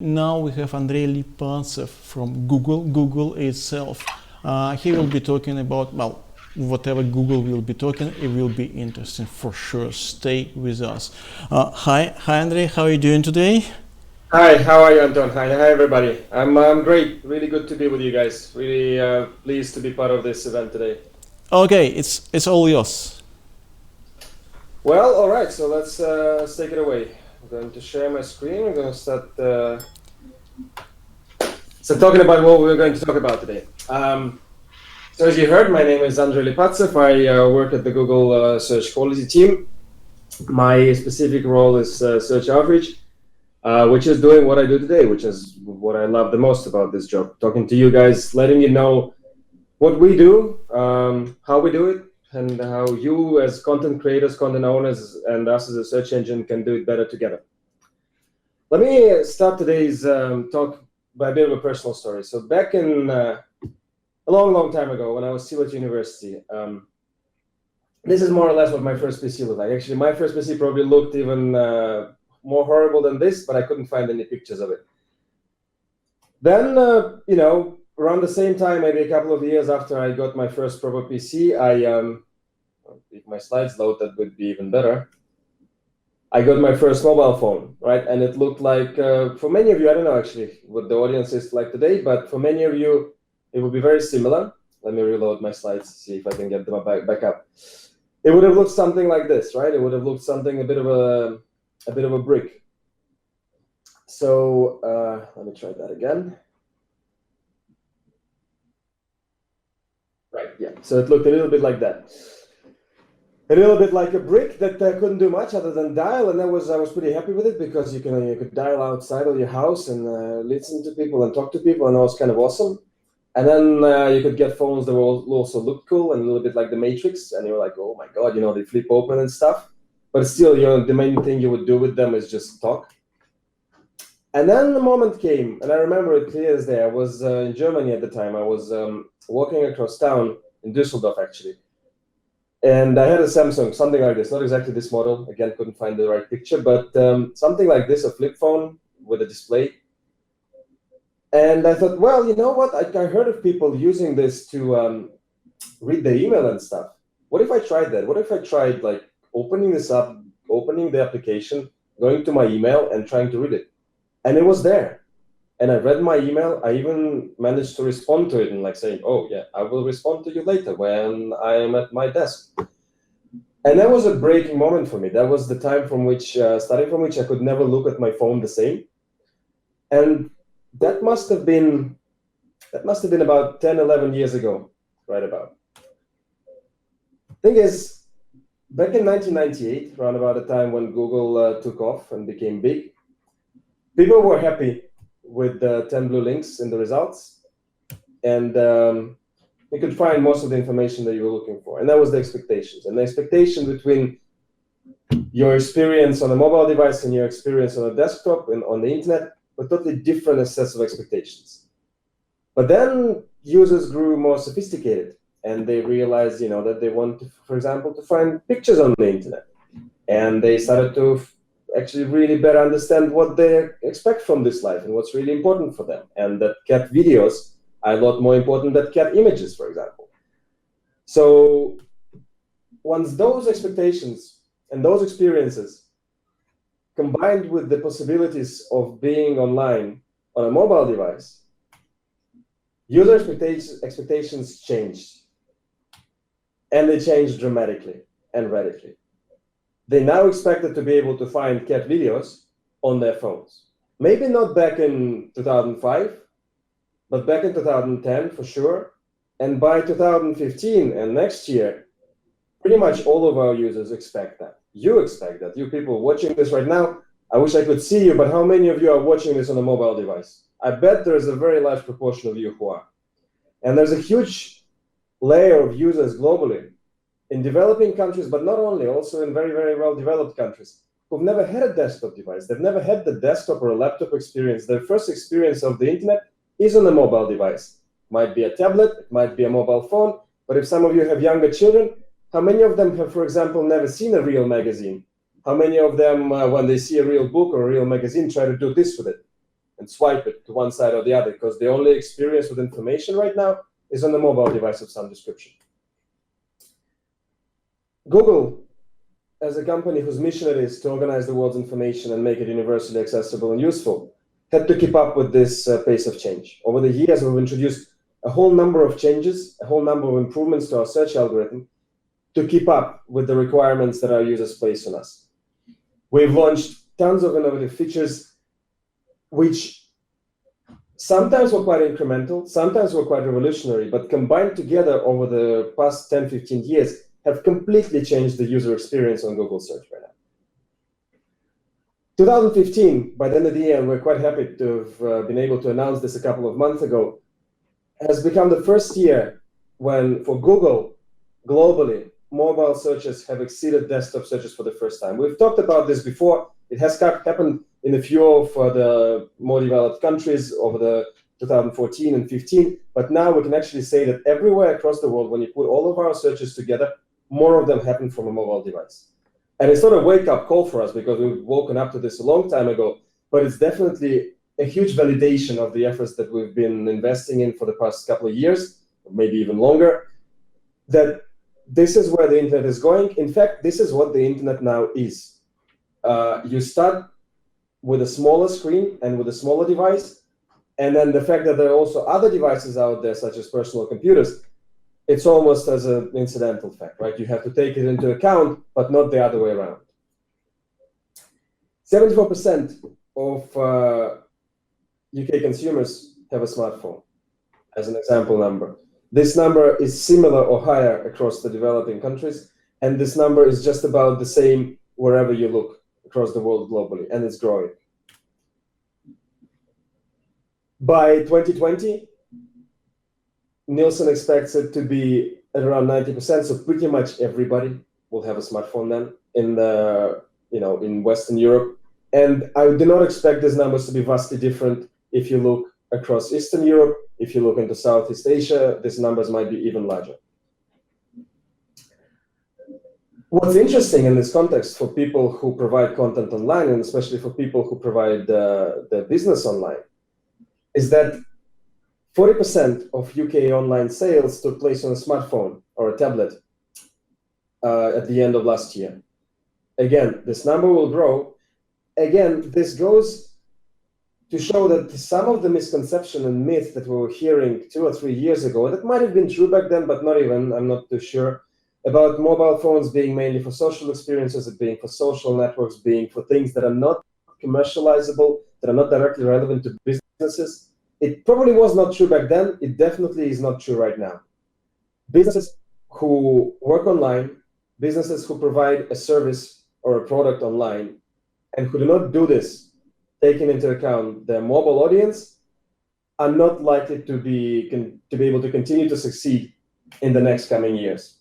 now we have Andrey Lipattsev from Google itself. He will be talking about, well, whatever Google will be talking, it will be interesting for sure. Stay with us. Hi Andrey, how are you doing today? Hi, how are you, Anton? Hi everybody. I'm great. Really good to be with you guys. Really pleased to be part of this event today. Okay, it's all yours. Well, all right. So let's take it away. I'm going to share my screen. I'm going to start talking about what we're going to talk about today. So as you heard, my name is Andrey Lipattsev. I work at the Google Search Quality team. My specific role is search outreach, which is doing what I do today, which is what I love the most about this job. Talking to you guys, letting you know what we do, how we do it, and how you as content creators, content owners, and us as a search engine can do it better together. Let me start today's talk by a bit of a personal story. So back in a long time ago, when I was still at university, this is more or less what my first PC looked like. Actually, my first PC probably looked even more horrible than this, but I couldn't find any pictures of it. Then, around the same time, maybe a couple of years after I got my first proper PC, if my slides load, that would be even better. I got my first mobile phone, right? And it looked like, for many of you, I don't know actually what the audience is like today, but for many of you, it would be very similar. Let me reload my slides, see if I can get them back up. It would have looked something like this, right? It would have looked something a bit of a brick. So let me try that again. Right, yeah. So it looked a little bit like that. A little bit like a brick that couldn't do much other than dial, and I was pretty happy with it because you could dial outside of your house and listen to people and talk to people, and that was kind of awesome. And then you could get phones that also looked cool and a little bit like the Matrix, and you're like, oh my god, they flip open and stuff. But still, the main thing you would do with them is just talk. And then the moment came, and I remember it clear as day. I was in Germany at the time. I was walking across town in Düsseldorf, actually. And I had a Samsung, something like this, not exactly this model. Again, couldn't find the right picture, but something like this, a flip phone with a display. And I thought, well, you know what? I heard of people using this to read their email and stuff. What if I tried that? What if I tried like opening this up, opening the application, going to my email and trying to read it? And it was there. And I read my email. I even managed to respond to it and like saying, oh yeah, I will respond to you later when I am at my desk. And that was a breaking moment for me. That was the time starting from which I could never look at my phone the same. And that must have been about 10, 11 years ago, right about. Thing is, back in 1998, around about the time when Google took off and became big, people were happy with the 10 blue links in the results, and you could find most of the information that you were looking for. And that was the expectations. And the expectation between your experience on a mobile device and your experience on a desktop and on the internet were totally different sets of expectations. But then users grew more sophisticated, and they realized, that they want, for example, to find pictures on the internet. And they started to actually really better understand what they expect from this life and what's really important for them. And that cat videos are a lot more important than cat images, for example. So once those expectations and those experiences combined with the possibilities of being online on a mobile device, user expectations changed. And they changed dramatically and radically. They now expected to be able to find cat videos on their phones. Maybe not back in 2005, but back in 2010 for sure. And by 2015 and next year, pretty much all of our users expect that. You expect that. You people watching this right now, I wish I could see you, but how many of you are watching this on a mobile device? I bet there's a very large proportion of you who are. And there's a huge layer of users globally in developing countries, but not only, also in very, very well-developed countries, who've never had a desktop device. They've never had the desktop or a laptop experience. Their first experience of the internet is on a mobile device. Might be a tablet, it might be a mobile phone, but if some of you have younger children, how many of them have, for example, never seen a real magazine? How many of them, when they see a real book or a real magazine, try to do this with it? and swipe it to one side or the other, because the only experience with information right now is on the mobile device of some description. Google, as a company whose mission it is to organize the world's information and make it universally accessible and useful, had to keep up with this pace of change. Over the years, we've introduced a whole number of changes, a whole number of improvements to our search algorithm to keep up with the requirements that our users place on us. We've launched tons of innovative features, which sometimes were quite incremental, sometimes were quite revolutionary, but combined together over the past 10, 15 years have completely changed the user experience on Google search right now. 2015, by the end of the year, and we're quite happy to have been able to announce this a couple of months ago, has become the first year when, for Google, globally, mobile searches have exceeded desktop searches for the first time. We've talked about this before. It has happened in a few of the more developed countries over the 2014 and 15, but now we can actually say that everywhere across the world, when you put all of our searches together, more of them happen from a mobile device. And it's not a wake-up call for us because we've woken up to this a long time ago, but it's definitely a huge validation of the efforts that we've been investing in for the past couple of years, or maybe even longer, that this is where the internet is going. In fact, this is what the internet now is. You start with a smaller screen and with a smaller device, and then the fact that there are also other devices out there, such as personal computers, it's almost as an incidental fact, right? You have to take it into account, but not the other way around. 74% of UK consumers have a smartphone, as an example number. This number is similar or higher across the developing countries, and this number is just about the same wherever you look across the world globally, and it's growing. By 2020, Nielsen expects it to be at around 90%, so pretty much everybody will have a smartphone then in Western Europe. And I do not expect these numbers to be vastly different if you look across Eastern Europe. If you look into Southeast Asia, these numbers might be even larger. What's interesting in this context for people who provide content online, and especially for people who provide their business online, is that 40% of UK online sales took place on a smartphone or a tablet at the end of last year. Again, this number will grow. Again, this goes to show that some of the misconception and myth that we were hearing 2 or 3 years ago, that might have been true back then, but not even, I'm not too sure, about mobile phones being mainly for social experiences, being for social networks, being for things that are not commercializable, that are not directly relevant to businesses. It probably was not true back then. It definitely is not true right now. Businesses who work online, businesses who provide a service or a product online, and who do not do this, taking into account their mobile audience, are not likely to be able to continue to succeed in the next coming years.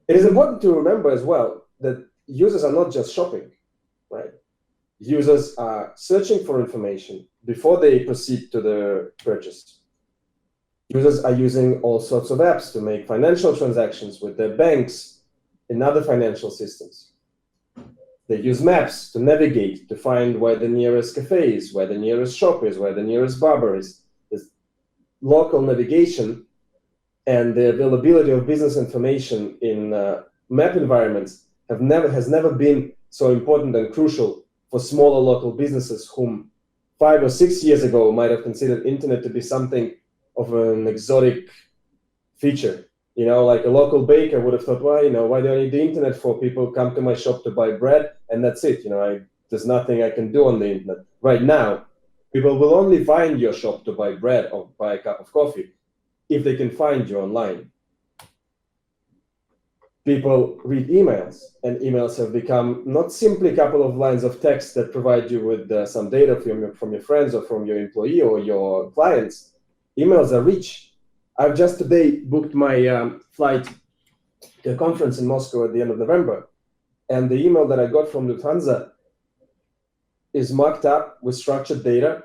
It is important to remember as well that users are not just shopping, right? Users are searching for information before they proceed to the purchase. Users are using all sorts of apps to make financial transactions with their banks and other financial systems. They use maps to navigate, to find where the nearest cafe is, where the nearest shop is, where the nearest barber is. This local navigation and the availability of business information in map environments has never been so important and crucial for smaller local businesses whom 5 or 6 years ago might have considered internet to be something of an exotic feature. Like a local baker would have thought, well, why do I need the internet for? People come to my shop to buy bread, and that's it. There's nothing I can do on the internet. Right now, people will only find your shop to buy bread or buy a cup of coffee if they can find you online. People read emails, and emails have become not simply a couple of lines of text that provide you with some data from your friends or from your employee or your clients. Emails are rich. I've just today booked my flight to a conference in Moscow at the end of November, and the email that I got from Lufthansa is marked up with structured data.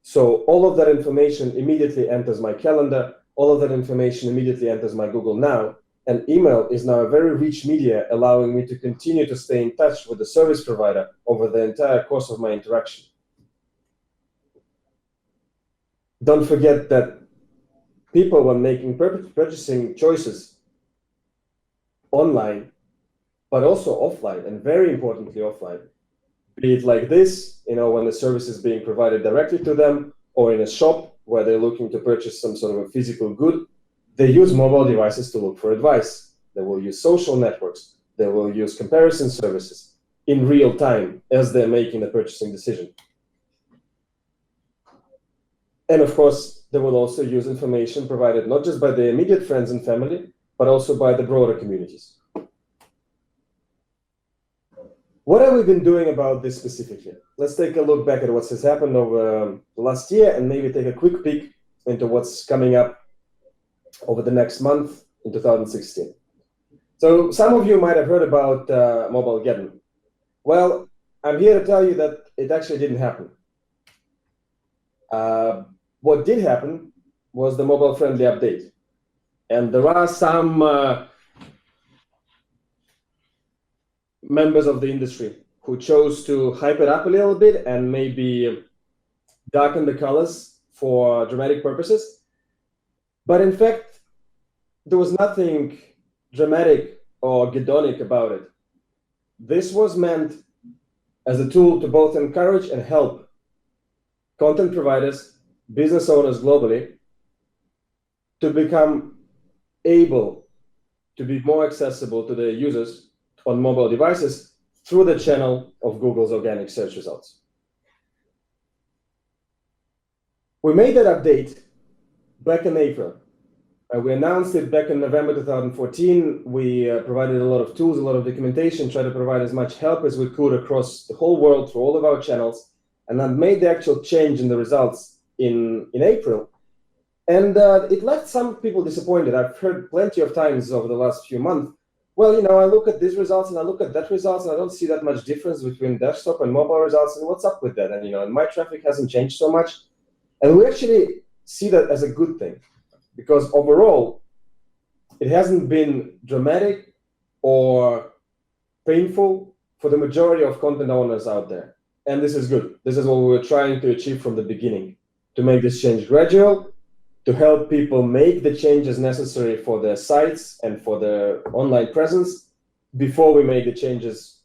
So all of that information immediately enters my calendar. All of that information immediately enters my Google Now. And email is now a very rich media, allowing me to continue to stay in touch with the service provider over the entire course of my interaction. Don't forget that people, when making purchasing choices online, but also offline, and very importantly offline, be it like this, when the service is being provided directly to them, or in a shop where they're looking to purchase some sort of a physical good, they use mobile devices to look for advice. They will use social networks. They will use comparison services in real time as they're making the purchasing decision. And of course, they will also use information provided not just by their immediate friends and family, but also by the broader communities. What have we been doing about this specifically? Let's take a look back at what has happened over the last year and maybe take a quick peek into what's coming up over the next month in 2016. So some of you might have heard about Mobilegeddon. Well, I'm here to tell you that it actually didn't happen. What did happen was the mobile-friendly update. And there are some members of the industry who chose to hype it up a little bit and maybe darken the colors for dramatic purposes. But in fact, there was nothing dramatic or Gedonic about it. This was meant as a tool to both encourage and help content providers, business owners globally, to become able to be more accessible to their users on mobile devices through the channel of Google's organic search results. We made that update back in April. We announced it back in November 2014. We provided a lot of tools, a lot of documentation, tried to provide as much help as we could across the whole world through all of our channels, and then made the actual change in the results in April. And it left some people disappointed. I've heard plenty of times over the last few months, well, I look at these results and I look at that results and I don't see that much difference between desktop and mobile results, and what's up with that? And, and my traffic hasn't changed so much. And we actually see that as a good thing, because overall, it hasn't been dramatic or painful for the majority of content owners out there. And this is good. This is what we were trying to achieve from the beginning, to make this change gradual, to help people make the changes necessary for their sites and for their online presence before we make the changes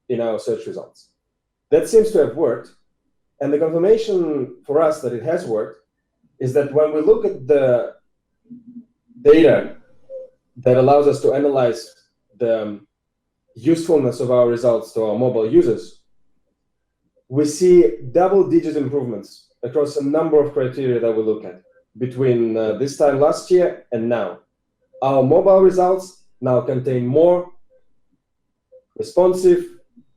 in our search results. That seems to have worked. And the confirmation for us that it has worked is that when we look at the data that allows us to analyze the usefulness of our results to our mobile users, we see double-digit improvements across a number of criteria that we look at between this time last year and now. Our mobile results now contain more responsive,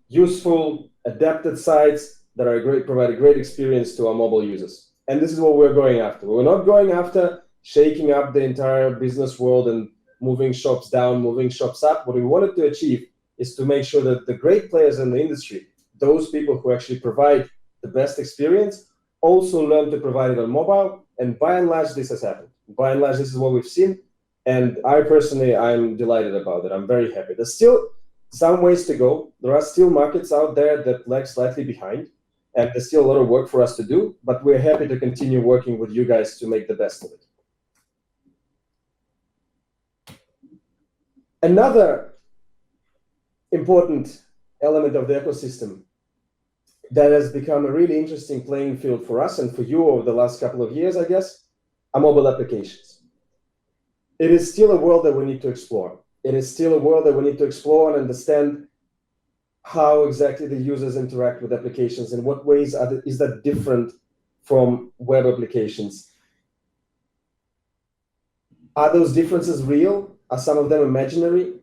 useful, adapted sites that provide a great experience to our mobile users. And this is what we're going after. We're not going after shaking up the entire business world and moving shops down, moving shops up. What we wanted to achieve is to make sure that the great players in the industry, those people who actually provide the best experience, also learn to provide it on mobile. And by and large, this has happened. By and large, this is what we've seen. And I'm delighted about it. I'm very happy. There's still some ways to go. There are still markets out there that lag slightly behind. And there's still a lot of work for us to do. But we're happy to continue working with you guys to make the best of it. Another important element of the ecosystem that has become a really interesting playing field for us and for you over the last couple of years, I guess, are mobile applications. It is still a world that we need to explore. It is still a world that we need to explore and understand how exactly the users interact with applications, in what ways is that different from web applications. Are those differences real? Are some of them imaginary?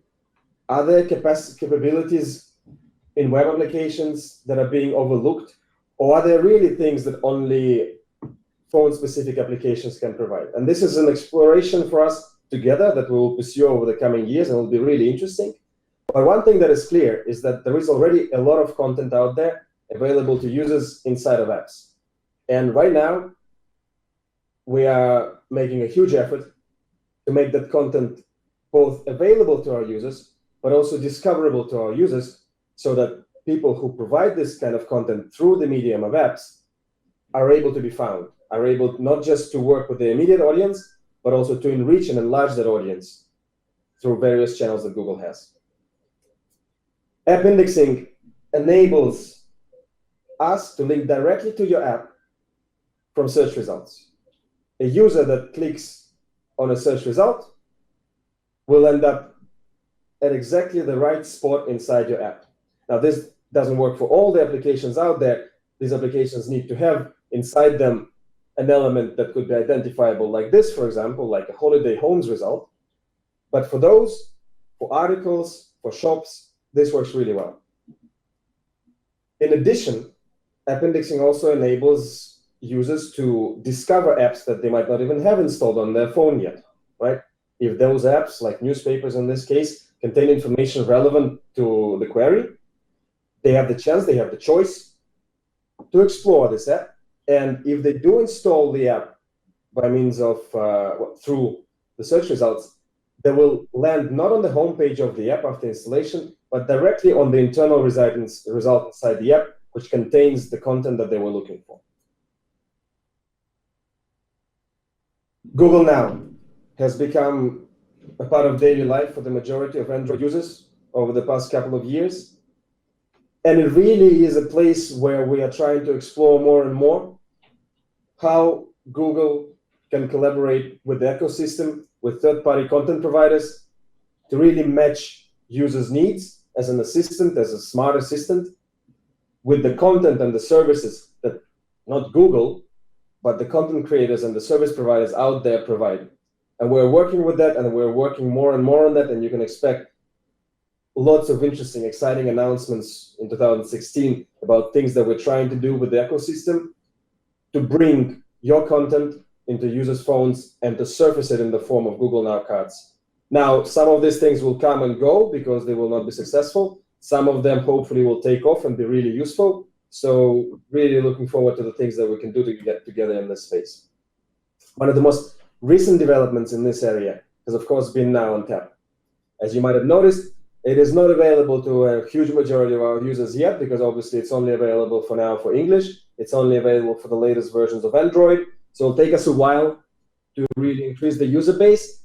Are there capabilities in web applications that are being overlooked? Or are there really things that only phone-specific applications can provide? And this is an exploration for us together that we will pursue over the coming years, and it will be really interesting. But one thing that is clear is that there is already a lot of content out there available to users inside of apps. And right now, we are making a huge effort to make that content both available to our users, but also discoverable to our users, so that people who provide this kind of content through the medium of apps are able to be found, are able not just to work with the immediate audience, but also to enrich and enlarge that audience through various channels that Google has. App indexing enables us to link directly to your app from search results. A user that clicks on a search result will end up at exactly the right spot inside your app. Now, this doesn't work for all the applications out there. These applications need to have inside them an element that could be identifiable like this, for example, like a holiday homes result. But for those, for articles, for shops, this works really well. In addition, app indexing also enables users to discover apps that they might not even have installed on their phone yet, right? If those apps, like newspapers in this case, contain information relevant to the query, they have the chance, they have the choice to explore this app. And if they do install the app by means of, through the search results, they will land not on the homepage of the app after installation, but directly on the internal result inside the app, which contains the content that they were looking for. Google Now has become a part of daily life for the majority of Android users over the past couple of years. And it really is a place where we are trying to explore more and more how Google can collaborate with the ecosystem, with third-party content providers to really match users' needs as an assistant, as a smart assistant, with the content and the services that not Google, but the content creators and the service providers out there provide. And we're working with that, and we're working more and more on that, and you can expect lots of interesting, exciting announcements in 2016 about things that we're trying to do with the ecosystem to bring your content into users' phones and to surface it in the form of Google Now cards. Now, some of these things will come and go because they will not be successful. Some of them hopefully will take off and be really useful. So really looking forward to the things that we can do to get together in this space. One of the most recent developments in this area has, of course, been Now on Tap. As you might have noticed, it is not available to a huge majority of our users yet because obviously it's only available for now for English. It's only available for the latest versions of Android. So it'll take us a while to really increase the user base.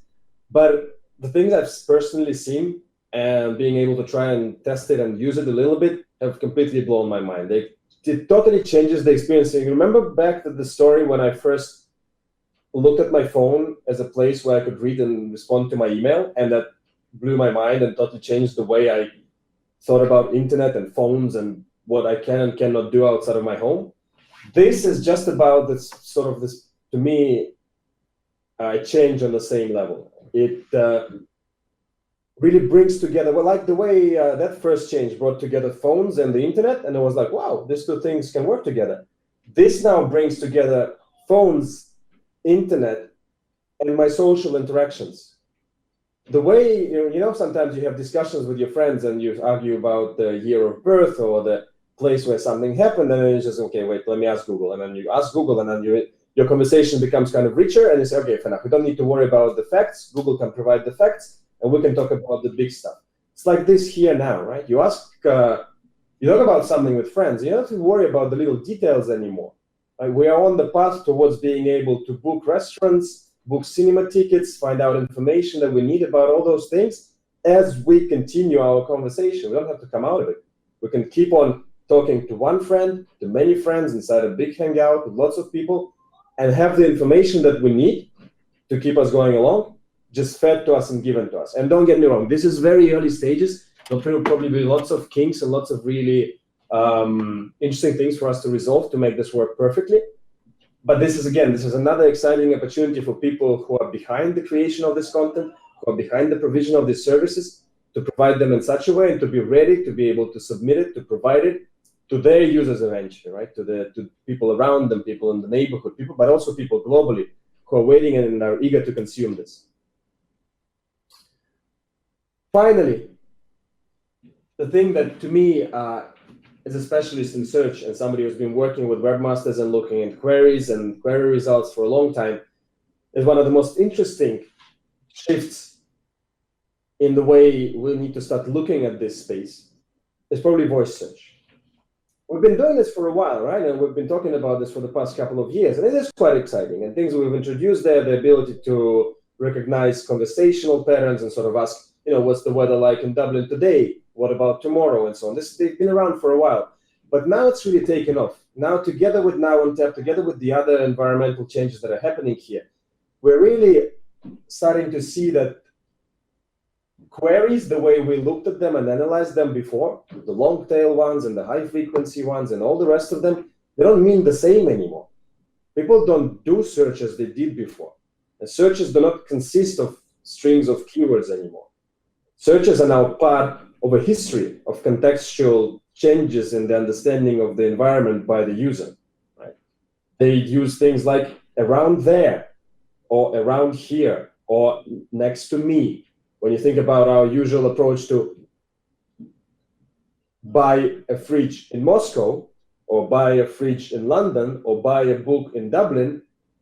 But the things I've personally seen and being able to try and test it and use it a little bit have completely blown my mind. It totally changes the experience. You remember back to the story when I first looked at my phone as a place where I could read and respond to my email, and that blew my mind and totally changed the way I thought about internet and phones and what I can and cannot do outside of my home. This is just about this sort of this, to me, change on the same level. It really brings together, well, like the way that first change brought together phones and the internet, and it was like, wow, these two things can work together. This now brings together phones, internet, and my social interactions. The way, sometimes you have discussions with your friends and you argue about the year of birth or the place where something happened, and then you just, okay, wait, let me ask Google. And then you ask Google, and then your conversation becomes kind of richer, and you say, okay, enough. We don't need to worry about the facts. Google can provide the facts, and we can talk about the big stuff. It's like this here now, right? You talk about something with friends. You don't have to worry about the little details anymore. Right? We are on the path towards being able to book restaurants, book cinema tickets, find out information that we need about all those things as we continue our conversation. We don't have to come out of it. We can keep on talking to one friend, to many friends inside a big hangout with lots of people, and have the information that we need to keep us going along, just fed to us and given to us. And don't get me wrong, this is very early stages. There'll probably be lots of kinks and lots of really interesting things for us to resolve to make this work perfectly. But this is another exciting opportunity for people who are behind the creation of this content, who are behind the provision of these services, to provide them in such a way and to be ready to be able to submit it, to provide it to their users eventually, right? To people around them, people in the neighborhood, but also people globally who are waiting and are eager to consume this. Finally, the thing that to me, as a specialist in search and somebody who's been working with webmasters and looking at queries and query results for a long time, is one of the most interesting shifts in the way we need to start looking at this space is probably voice search. we've been doing this for a while, right? And we've been talking about this for the past couple of years, and it is quite exciting. And things we've introduced there, the ability to recognize conversational patterns and sort of ask, what's the weather like in Dublin today? What about tomorrow? And so on. They've been around for a while, but now it's really taken off. Now, together with Now on Tap, together with the other environmental changes that are happening here, we're really starting to see that queries, the way we looked at them and analyzed them before, the long tail ones and the high frequency ones and all the rest of them, they don't mean the same anymore. People don't do search as they did before. And searches do not consist of strings of keywords anymore. Searches are now part of a history of contextual changes in the understanding of the environment by the user. Right? They use things like around there, or around here, or next to me. When you think about our usual approach to buy a fridge in Moscow, or buy a fridge in London, or buy a book in Dublin,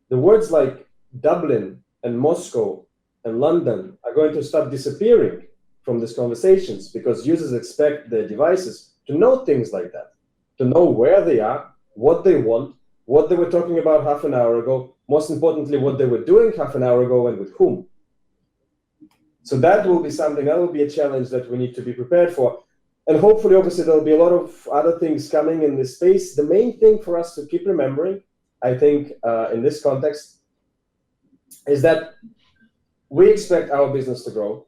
the words like Dublin and Moscow and London are going to start disappearing from these conversations, because users expect their devices to know things like that, to know where they are, what they want, what they were talking about half an hour ago, most importantly, what they were doing half an hour ago and with whom. So that will be something, that will be a challenge that we need to be prepared for. And hopefully, obviously, there'll be a lot of other things coming in this space. The main thing for us to keep remembering, I think, in this context, is that we expect our business to grow.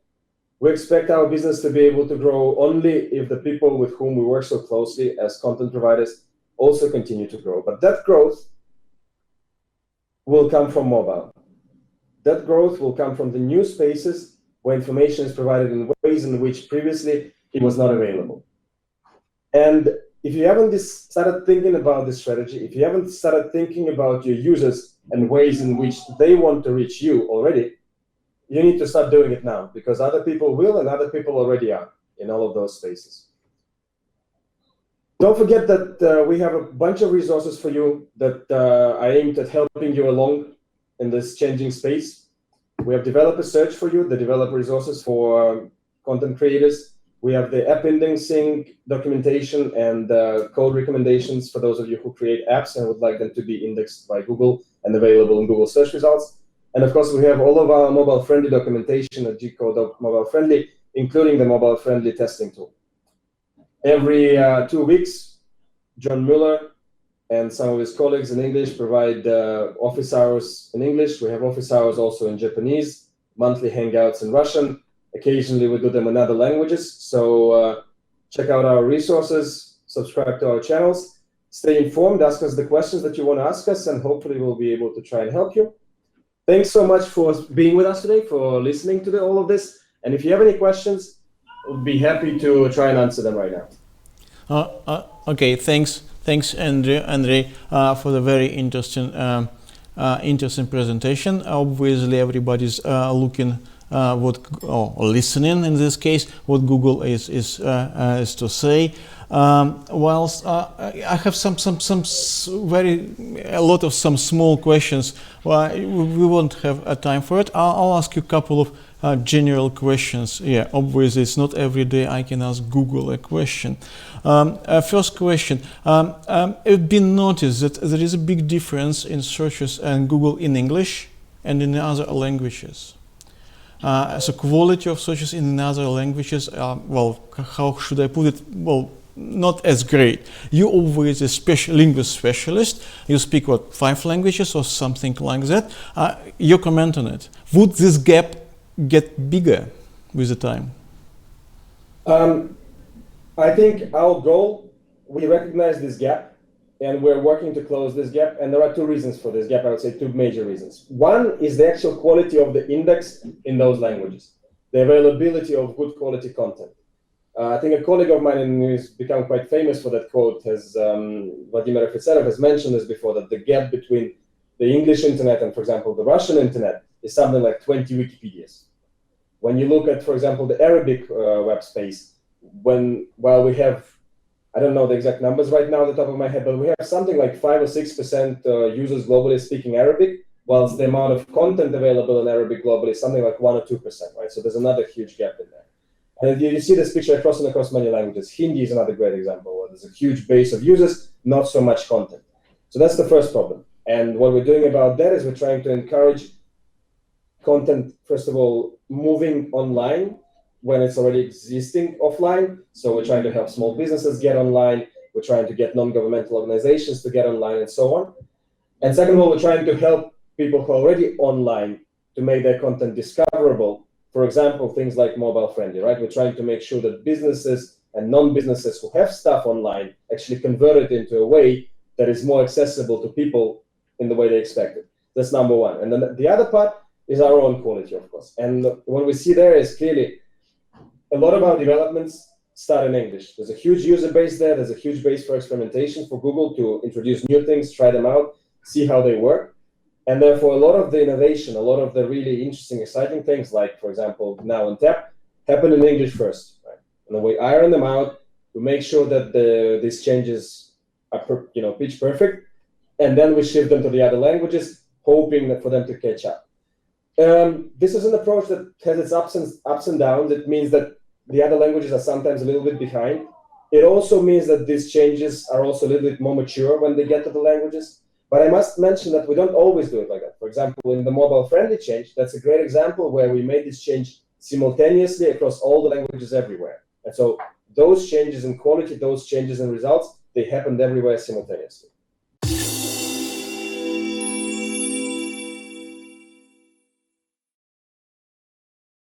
We expect our business to be able to grow only if the people with whom we work so closely as content providers also continue to grow. But that growth will come from mobile. That growth will come from the new spaces where information is provided in ways in which previously it was not available. And if you haven't started thinking about this strategy, if you haven't started thinking about your users and ways in which they want to reach you already, you need to start doing it now, because other people will and other people already are in all of those spaces. Don't forget that we have a bunch of resources for you that are aimed at helping you along in this changing space. We have developer search for you, the developer resources for content creators. We have the app indexing documentation and code recommendations for those of you who create apps and would like them to be indexed by Google and available in Google search results. And of course, we have all of our mobile-friendly documentation at gcode.mobile-friendly, including the mobile-friendly testing tool. Every 2 weeks, John Mueller and some of his colleagues in English provide office hours in English. We have office hours also in Japanese, monthly hangouts in Russian. Occasionally, we do them in other languages. So check out our resources, subscribe to our channels, stay informed, ask us the questions that you want to ask us, and hopefully we'll be able to try and help you. Thanks so much for being with us today, for listening to all of this. And if you have any questions, we'll be happy to try and answer them right now. Okay, thanks, Andrey, for the very interesting presentation. Obviously, everybody's looking or listening in this case what Google is to say. Whilst I have some small questions. We won't have time for it. I'll ask you a couple of general questions. Yeah, obviously it's not every day I can ask Google a question. First question: it's been noticed that there is a big difference in searches and Google in English and in other languages. So quality of searches in other languages, how should I put it? Well, not as great. You always a linguist specialist. You speak 5 languages or something like that. Your comment on it. Would this gap get bigger with the time? I think our goal, we recognize this gap, and we're working to close this gap. And there are 2 reasons for this gap. I would say 2 major reasons. One is the actual quality of the index in those languages, the availability of good quality content. I think a colleague of mine who's become quite famous for that quote Vladimir Lipattsev has mentioned this before, that the gap between the English internet and, for example, the Russian internet is something like 20 Wikipedias. When you look at, for example, the Arabic web space, while we have, I don't know the exact numbers right now at the top of my head, but we have something like 5 or 6% users globally speaking Arabic, whilst the amount of content available in Arabic globally is something like 1 or 2%, right? So there's another huge gap in there. And you see this picture across many languages. Hindi is another great example, where There's a huge base of users, not so much content. So that's the first problem. And what we're doing about that is we're trying to encourage content, first of all, moving online when it's already existing offline. So we're trying to help small businesses get online. We're trying to get non-governmental organizations to get online and so on. And second of all, we're trying to help people who are already online to make their content discoverable. For example, things like mobile friendly, right? We're trying to make sure that businesses and non-businesses who have stuff online actually convert it into a way that is more accessible to people in the way they expect it. That's number one. And then the other part is our own quality, of course. And what we see there is clearly a lot of our developments start in English. There's a huge user base there. There's a huge base for experimentation for Google to introduce new things, try them out, see how they work. And therefore, a lot of the innovation, a lot of the really interesting, exciting things, like, for example, Now on Tap, happen in English first. Right? And then we iron them out, we make sure that these changes are pitch perfect, and then we shift them to the other languages, hoping for them to catch up. This is an approach that has its ups and downs. It means that the other languages are sometimes a little bit behind. It also means that these changes are also a little bit more mature when they get to the languages. But I must mention that we don't always do it like that. For example, in the mobile-friendly change, that's a great example where we made this change simultaneously across all the languages everywhere. And so those changes in quality, those changes in results, they happened everywhere simultaneously.